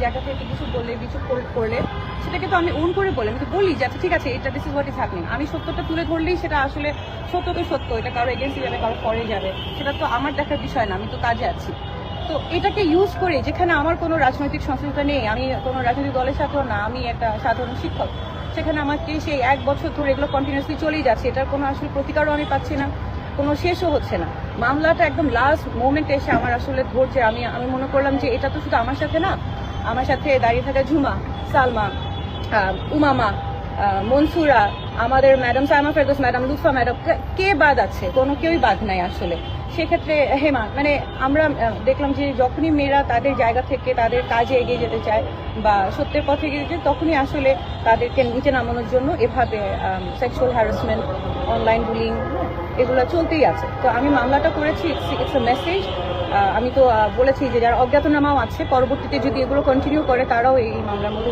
জায়গা থেকে কিছু বললে কিছু করলে সেটাকে তো আমি ওন করে বলি, আমি তো বলি যে আচ্ছা ঠিক আছে এটা this is what is happening. আমি সত্যটা তুলে ধরলেই সেটা আসলে সত্য তো সত্য, এটা কারো এগেন্সি যাবে কারো পরে যাবে সেটা তো আমার দেখার বিষয় না, আমি তো কাজে আছি। তো এটাকে ইউজ করে যেখানে আমার কোনো রাজনৈতিক সংশ্লিষ্টতা নেই, আমি কোনো রাজনৈতিক দলের সাথেও না, আমি একটা সাধারণ শিক্ষক, সেখানে আমাকে সেই 1 বছর ধরে এগুলো কন্টিনিউসলি চলেই যাচ্ছে, এটার কোনো আসলে প্রতিকারও আমি পাচ্ছি না, কোনো শেষও হচ্ছে না। মামলাটা একদম লাস্ট মোমেন্টে এসে আমার আসলে ধরছে, আমি মনে করলাম যে এটা তো শুধু আমার সাথে না, আমার সাথে দাঁড়িয়ে থাকা ঝুমা, সালমা, উমামা, মনসুরা, আমাদের madam Saima Ferdous madam, Lutfa madam, কে বাদ আছে? কোনো কেউই বাদ নাই আসলে। সেক্ষেত্রে হেমা মানে আমরা দেখলাম যে যখনই মেয়েরা তাদের জায়গা থেকে তাদের কাজে এগিয়ে যেতে চায় বা সত্যের পথে এগিয়ে যেতে, তখনই আসলে তাদেরকে নিচে নামানোর জন্য এভাবে সেক্সুয়াল হ্যারাসমেন্ট, অনলাইন বুলিং এগুলো চলতেই আছে। তো আমি মামলাটা করেছি, ইটস এ মেসেজ। আমি তো বলেছি যে যারা অজ্ঞাতনামাও আছে পরবর্তীতে যদি এগুলো কন্টিনিউ করে তারাও এই মামলার মধ্যে